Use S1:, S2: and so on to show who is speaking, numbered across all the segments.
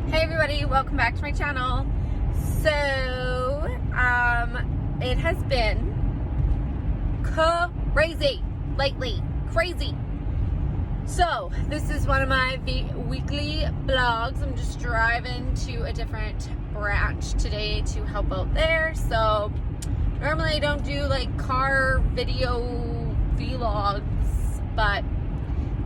S1: Hey everybody, welcome back to my channel. So, it has been crazy lately, crazy. So, this is one of my weekly vlogs. I'm just driving to a different branch today to help out there. So, normally I don't do like car video vlogs, but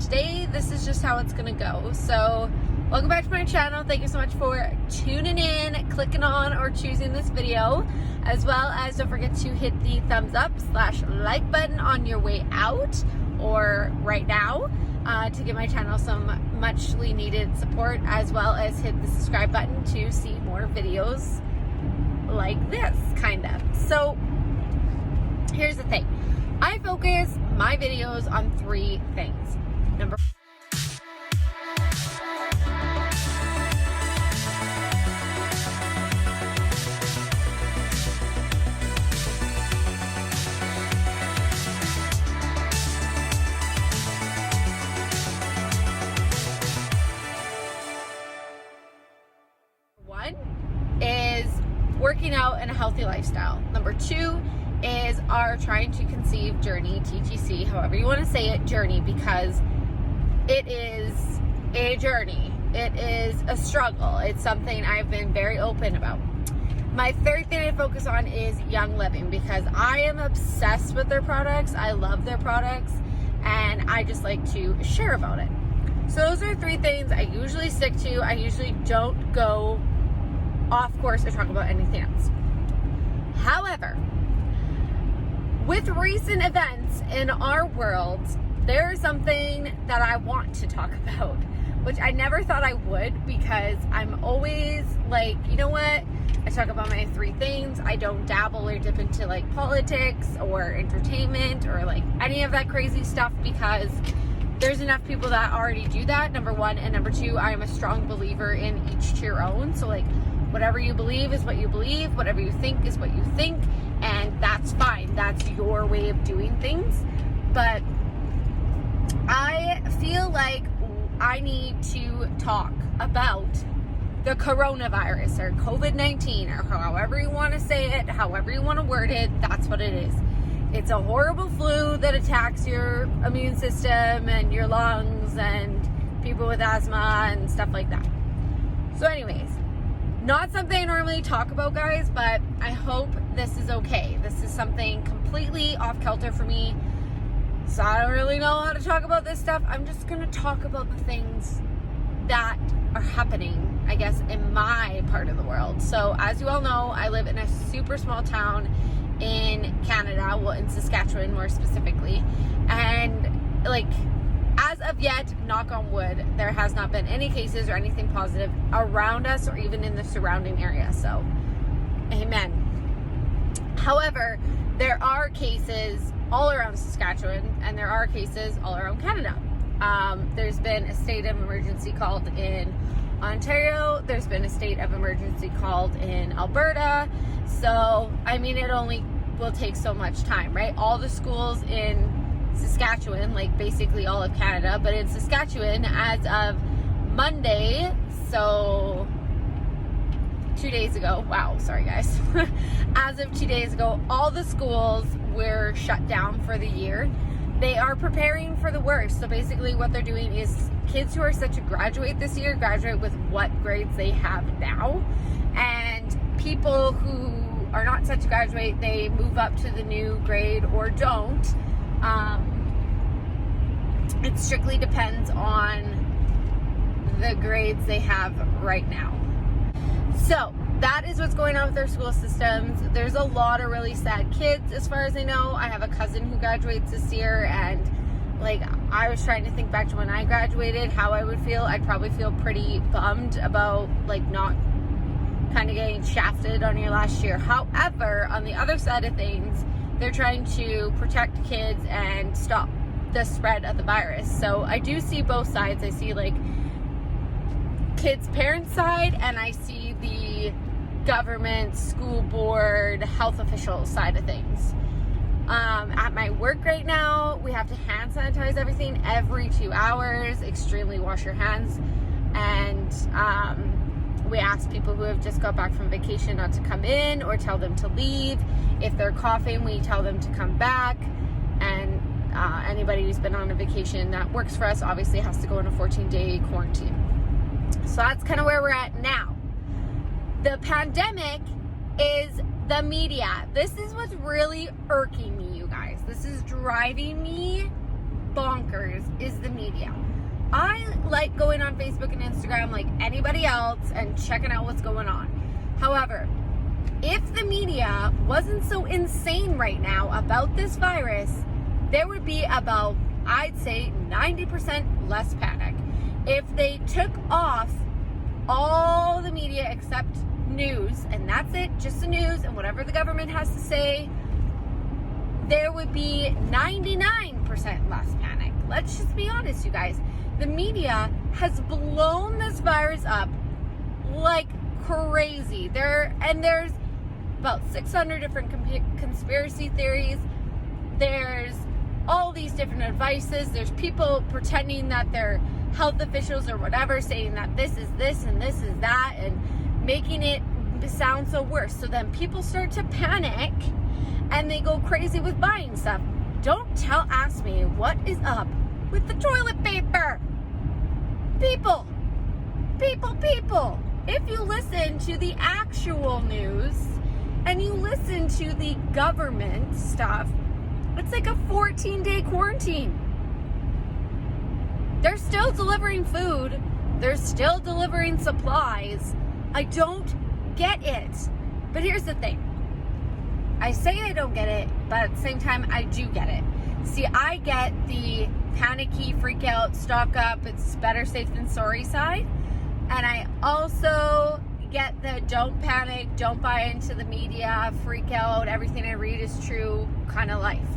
S1: today this is just how it's gonna go. So, welcome back to my channel. Thank you so much for tuning in, clicking on, or choosing this video, as well as don't forget to hit the thumbs up / like button on your way out or right now to give my channel some muchly needed support, as well as hit the subscribe button to see more videos like this, kind of. So here's the thing. I focus my videos on 3 things. Number one is working out and a healthy lifestyle. Number 2 is our trying to conceive journey, TTC, however you want to say it, journey, because it is a journey. It is a struggle. It's something I've been very open about. My 3rd thing I focus on is YoungLiving, because I am obsessed with their products. I love their products, and I just like to share about it. So those are 3 things I usually stick to. I usually don't go off course or talk about anything else. However, with recent events in our world, there is something that I want to talk about, which I never thought I would, because I'm always like, you know what? I talk about my 3 things. I don't dabble or dip into like politics or entertainment or like any of that crazy stuff, because there's enough people that already do that, number 1. And number 2, I am a strong believer in each to your own. So like, whatever you believe is what you believe. Whatever you think is what you think. And that's fine. That's your way of doing things. But I feel like I need to talk about the coronavirus or COVID-19, or however you want to say it, however you want to word it. That's what it is. It's a horrible flu that attacks your immune system and your lungs and people with asthma and stuff like that. So anyways, not something I normally talk about, guys, but I hope this is okay. This is something completely off kilter for me. So I don't really know how to talk about this stuff. I'm just going to talk about the things that are happening, I guess, in my part of the world. So as you all know, I live in a super small town in Canada, well, in Saskatchewan more specifically. And like, as of yet, knock on wood, there has not been any cases or anything positive around us or even in the surrounding area. So, amen. However, there are cases all around Saskatchewan, and there are cases all around Canada. There's been a state of emergency called in Ontario. There's been a state of emergency called in Alberta. So, I mean, it only will take so much time, right? All the schools in Saskatchewan, like basically all of Canada, but in Saskatchewan, as of Monday, so 2 days ago, wow, sorry guys, as of 2 days ago, all the schools were shut down for the year. They are preparing for the worst. So basically what they're doing is kids who are set to graduate this year, graduate with what grades they have now, and people who are not set to graduate, they move up to the new grade or don't. It strictly depends on the grades they have right now. So that is what's going on with their school systems. There's a lot of really sad kids, as far as I know. I have a cousin who graduates this year, and like, I was trying to think back to when I graduated, how I would feel. I'd probably feel pretty bummed about like not kind of getting shafted on your last year. However, on the other side of things, they're trying to protect kids and stop the spread of the virus. So I do see both sides. I see like kids' parents' side, and I see the government, school board, health official side of things. At my work right now, we have to hand sanitize everything every 2 hours, extremely wash your hands, and ask people who have just got back from vacation not to come in or tell them to leave. If they're coughing, we tell them to come back. And anybody who's been on a vacation that works for us obviously has to go in a 14-day quarantine. So that's kind of where we're at now. The pandemic is the media. This is what's really irking me, you guys. This is driving me bonkers, is the media. I like going on Facebook and Instagram like anybody else and checking out what's going on. However, if the media wasn't so insane right now about this virus, there would be about, I'd say, 90% less panic. If they took off all the media except news, and that's it, just the news and whatever the government has to say, there would be 99% less panic. Let's just be honest, you guys. The media has blown this virus up like crazy. There's about 600 different conspiracy theories. There's all these different advices. There's people pretending that they're health officials or whatever, saying that this is this and this is that, and making it sound so worse. So then people start to panic and they go crazy with buying stuff. Don't ask me what is up with the toilet paper. People. If you listen to the actual news and you listen to the government stuff, it's like a 14-day quarantine. They're still delivering food. They're still delivering supplies. I don't get it. But here's the thing. I say I don't get it, but at the same time, I do get it. See, I get the panicky, freak out, stock up, it's better safe than sorry side. And I also get the don't panic, don't buy into the media, freak out, everything I read is true kind of life.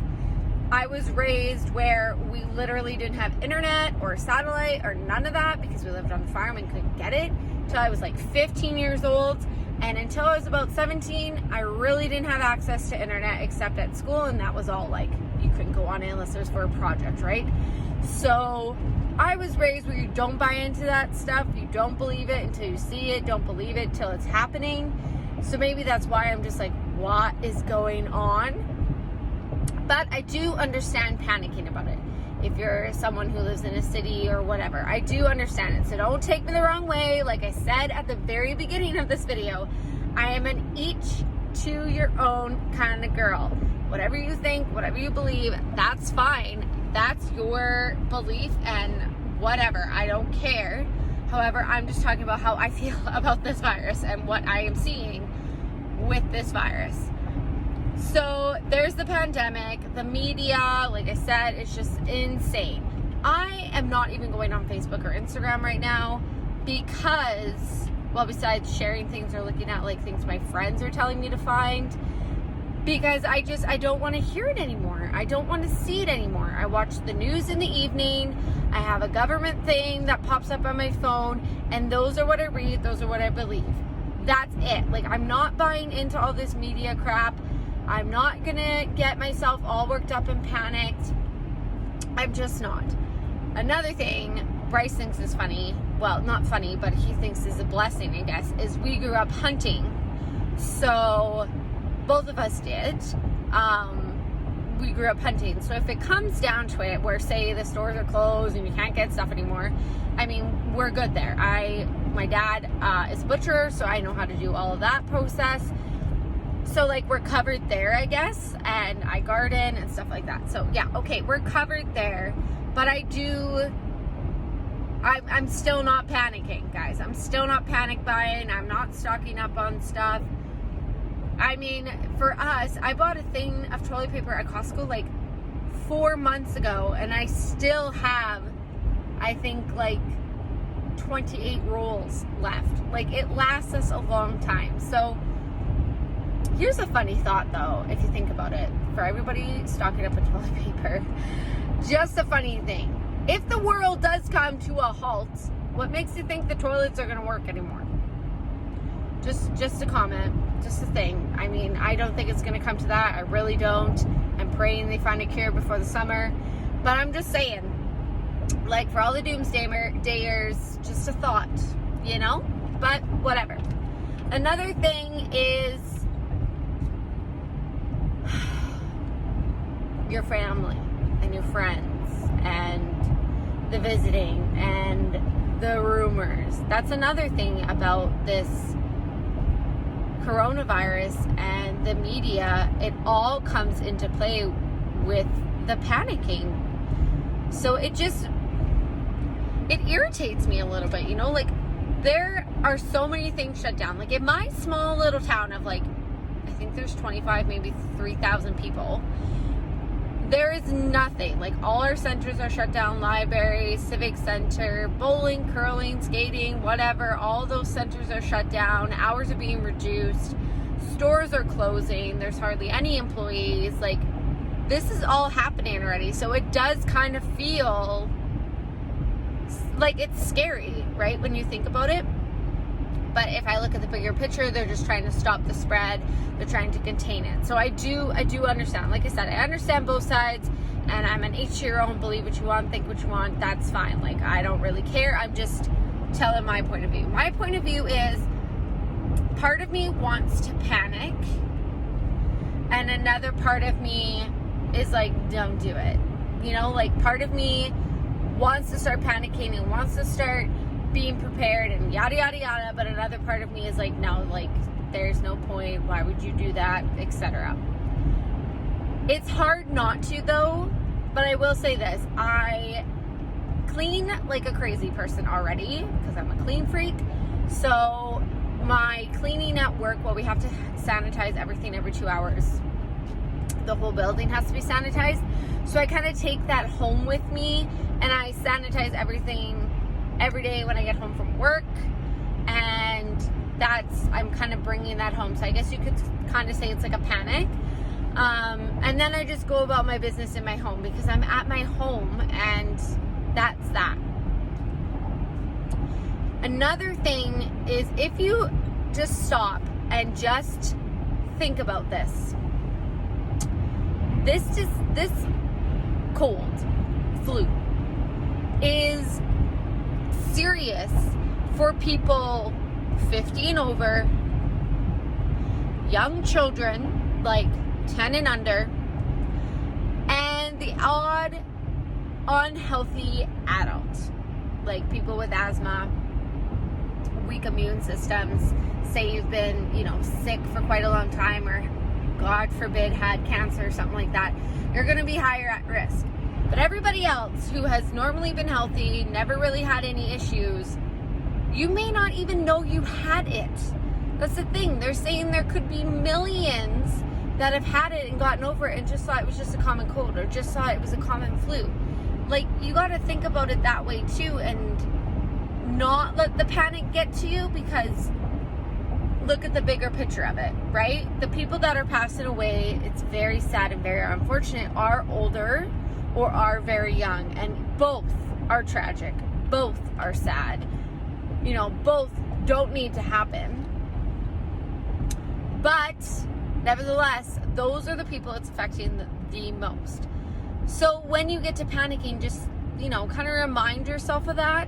S1: I was raised where we literally didn't have internet or satellite or none of that because we lived on a farm and couldn't get it until I was like 15 years old. And until I was about 17, I really didn't have access to internet except at school, and that was all like, you couldn't go on it unless it was for a project, right? So I was raised where you don't buy into that stuff, you don't believe it until you see it, don't believe it till it's happening. So maybe that's why I'm just like, what is going on? But I do understand panicking about it. If you're someone who lives in a city or whatever, I do understand it. So don't take me the wrong way. Like I said at the very beginning of this video, I am an each to your own kind of girl. Whatever you think, whatever you believe, that's fine. That's your belief and whatever. I don't care. However, I'm just talking about how I feel about this virus and what I am seeing with this virus. So there's the pandemic, the media, like I said, it's just insane. I am not even going on Facebook or Instagram right now because, well, besides sharing things or looking at like things my friends are telling me to find, because I don't want to hear it anymore. I don't want to see it anymore. I watch the news in the evening. I have a government thing that pops up on my phone, and those are what I read. Those are what I believe. That's it. Like, I'm not buying into all this media crap. I'm not gonna get myself all worked up and panicked. I'm just not. Another thing Bryce thinks is funny, well, not funny, but he thinks is a blessing, I guess, is we grew up hunting. So both of us did. We grew up hunting. So if it comes down to it, where say the stores are closed and you can't get stuff anymore, I mean, we're good there. My dad is a butcher, so I know how to do all of that process. So like we're covered there, I guess, and I garden and stuff like that. So yeah, okay, we're covered there, but I'm still not panicking, guys. I'm still not panic buying. I'm not stocking up on stuff. I mean, for us, I bought a thing of toilet paper at Costco like 4 months ago, and I still have, I think, like 28 rolls left. Like, it lasts us a long time. So here's a funny thought, though, if you think about it, for everybody stocking up on toilet paper. Just a funny thing. If the world does come to a halt, what makes you think the toilets are going to work anymore? Just a comment, just a thing. I mean, I don't think it's going to come to that. I really don't. I'm praying they find a cure before the summer. But I'm just saying, like, for all the doomsdayers, just a thought, you know? But whatever. Another thing is your family and your friends and the visiting and the rumors. That's another thing about this coronavirus and the media. It all comes into play with the panicking. So it irritates me a little bit, you know, like there are so many things shut down. Like in my small little town of like, I think there's 25, maybe 3,000 people. There is nothing. Like all our centers are shut down. Library, civic center, bowling, curling, skating, whatever. All those centers are shut down. Hours are being reduced. Stores are closing. There's hardly any employees. Like this is all happening already. So it does kind of feel like it's scary, right? When you think about it. But if I look at the bigger picture, they're just trying to stop the spread. They're trying to contain it. So I do understand. Like I said, I understand both sides, and I'm an each to your own. Believe what you want, think what you want. That's fine. Like I don't really care. I'm just telling my point of view. My point of view is part of me wants to panic, and another part of me is like, don't do it. You know, like part of me wants to start panicking and wants to start being prepared and yada yada yada, but another part of me is like, no, like there's no point, why would you do that, etc. It's hard not to though, but I will say this, I clean like a crazy person already because I'm a clean freak. So my cleaning at work, well, we have to sanitize everything every 2 hours. The whole building has to be sanitized, so I kind of take that home with me and I sanitize everything every day when I get home from work, and I'm kind of bringing that home. So I guess you could kind of say it's like a panic. And then I just go about my business in my home because I'm at my home, and that's that. Another thing is if you just stop and just think about this cold, flu is serious for people 50 and over, young children like 10 and under, and the odd unhealthy adult, like people with asthma, weak immune systems, say you've been, you know, sick for quite a long time, or God forbid had cancer or something like that. You're going to be higher at risk. But everybody else who has normally been healthy, never really had any issues, you may not even know you had it. That's the thing. They're saying there could be millions that have had it and gotten over it and just thought it was just a common cold, or just thought it was a common flu. Like, you got to think about it that way too, and not let the panic get to you, because look at the bigger picture of it, right? The people that are passing away, it's very sad and very unfortunate, are older or are very young, and both are tragic, both are sad, you know, both don't need to happen. But nevertheless, those are the people it's affecting the most. So when you get to panicking, just, you know, kind of remind yourself of that.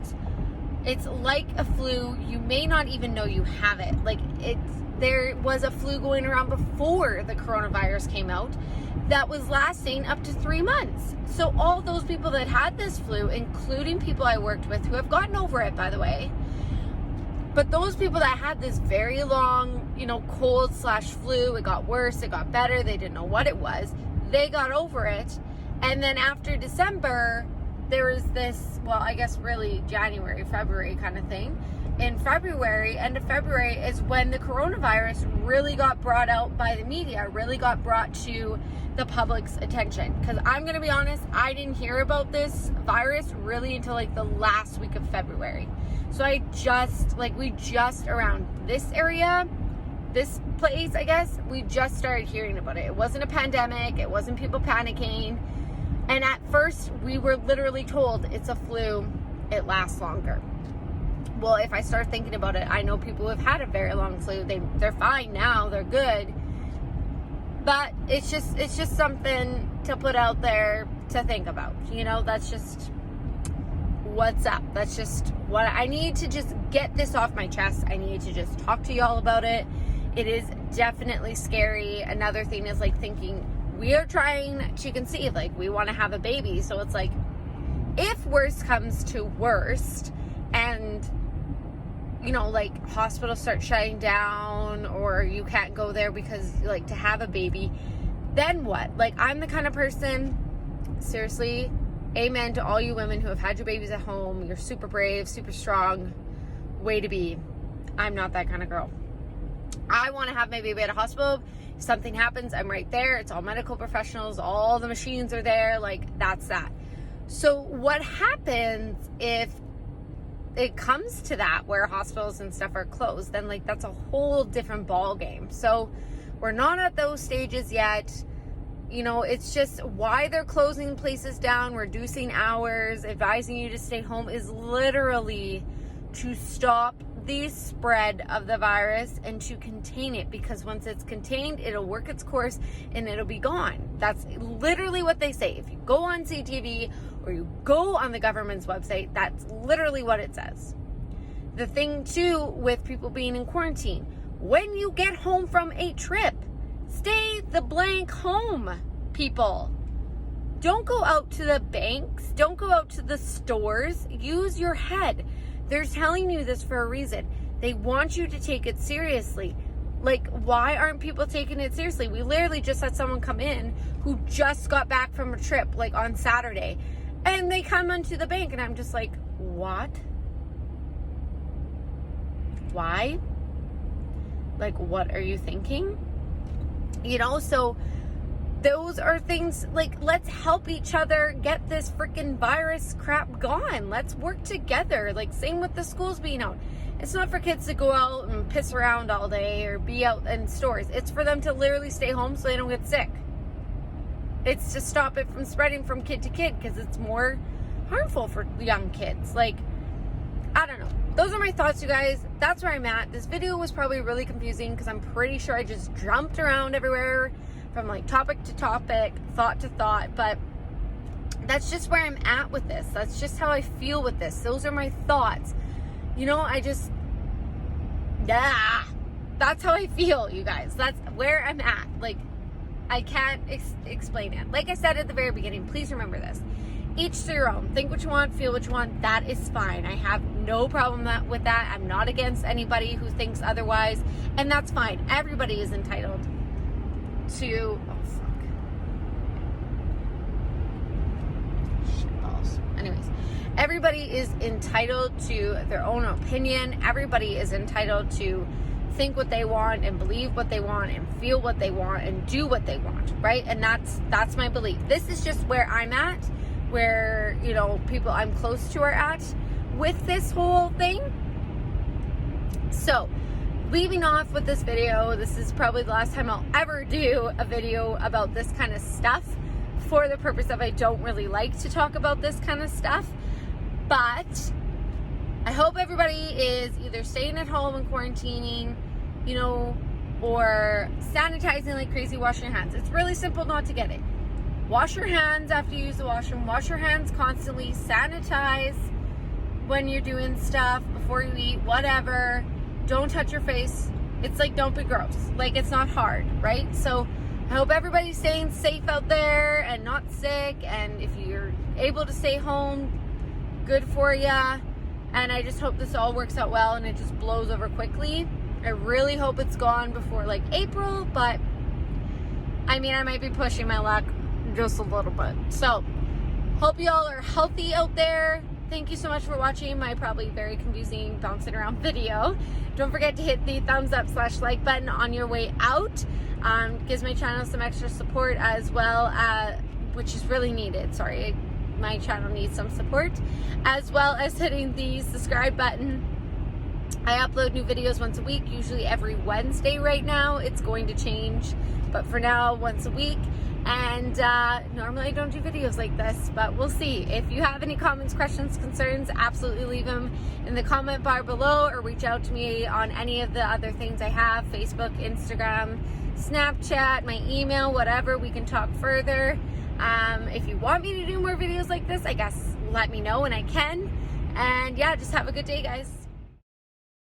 S1: It's like a flu. You may not even know you have it. Like, there was a flu going around before the coronavirus came out that was lasting up to 3 months. So all those people that had this flu, including people I worked with who have gotten over it, by the way, but those people that had this very long, you know, cold/flu, it got worse, it got better, they didn't know what it was, they got over it. And then after December, there was this, well, I guess really January, February kind of thing. In February, end of February, is when the coronavirus really got brought out by the media, really got brought to the public's attention. Because I'm going to be honest, I didn't hear about this virus really until like the last week of February. So we just around this area, this place, I guess, we just started hearing about it. It wasn't a pandemic. It wasn't people panicking. And at first, we were literally told it's a flu, it lasts longer. Well, if I start thinking about it, I know people who have had a very long flu. They're fine now, they're good. But it's just something to put out there to think about. You know, that's just what's up. That's just what I need to just get this off my chest. I need to just talk to y'all about it. It is definitely scary. Another thing is like thinking we are trying to conceive, like we want to have a baby. So it's like, if worst comes to worst and, you know, like hospitals start shutting down or you can't go there because like to have a baby, then what? Like, I'm the kind of person, seriously, amen to all you women who have had your babies at home. You're super brave, super strong, way to be. I'm not that kind of girl. I want to have my baby at a hospital. If something happens, I'm right there. It's all medical professionals. All the machines are there. Like, that's that. So what happens if it comes to that where hospitals and stuff are closed? Then like that's a whole different ball game. So we're not at those stages yet. You know, it's just why they're closing places down, reducing hours, advising you to stay home is literally to stop the spread of the virus and to contain it, because once it's contained, it'll work its course and it'll be gone. That's literally what they say. If you go on CTV or you go on the government's website, that's literally what it says. The thing too with people being in quarantine, when you get home from a trip, stay the blank home, people. Don't go out to the banks. Don't go out to the stores. Use your head. They're telling you this for a reason. They want you to take it seriously. Like, why aren't people taking it seriously? We literally just had someone come in who just got back from a trip, like on Saturday, and they come onto the bank, and I'm just like, what? Why? Like, what are you thinking? You know, so those are things like, let's help each other get this freaking virus crap gone. Let's work together. Like, same with the schools being out. It's not for kids to go out and piss around all day or be out in stores. It's for them to literally stay home so they don't get sick. It's to stop it from spreading from kid to kid, because it's more harmful for young kids. Like, I don't know. Those are my thoughts, you guys. That's where I'm at. This video was probably really confusing because I'm pretty sure I just jumped around everywhere from like topic to topic, thought to thought, but that's just where I'm at with this. That's just how I feel with this. Those are my thoughts. You know, that's how I feel, you guys. That's where I'm at. Like, I can't explain it. Like I said at the very beginning, please remember this. Each to your own. Think what you want, feel what you want. That is fine. I have no problem with that. I'm not against anybody who thinks otherwise, and that's fine. Everybody is entitled to, anyways, everybody is entitled to their own opinion. Everybody is entitled to think what they want and believe what they want and feel what they want and do what they want, right? And that's my belief. This is just where I'm at, where, you know, people I'm close to are at with this whole thing. So, leaving off with this video, this is probably the last time I'll ever do a video about this kind of stuff, for the purpose of I don't really like to talk about this kind of stuff. But I hope everybody is either staying at home and quarantining, you know, or sanitizing like crazy, washing your hands. It's really simple not to get it. Wash your hands after you use the washroom. Wash your hands constantly. Sanitize when you're doing stuff, before you eat, whatever. Don't touch your face. It's like, don't be gross. Like, it's not hard, right? So I hope everybody's staying safe out there and not sick. And if you're able to stay home, good for ya. And I just hope this all works out well and it just blows over quickly. I really hope it's gone before like April, but I mean, I might be pushing my luck just a little bit. So hope y'all are healthy out there. Thank you so much for watching my probably very confusing bouncing around video. Don't forget to hit the thumbs up / like button on your way out. Gives my channel some extra support as well, which is really needed. Sorry, my channel needs some support, as well as hitting the subscribe button. I upload new videos once a week, usually every Wednesday right now. It's going to change, but for now, once a week. And normally I don't do videos like this, but we'll see. If you have any comments, questions, concerns, absolutely leave them in the comment bar below, or reach out to me on any of the other things I have: Facebook, Instagram, Snapchat, my email, whatever. We can talk further. If you want me to do more videos like this, I guess let me know and I can. And yeah, just have a good day, guys.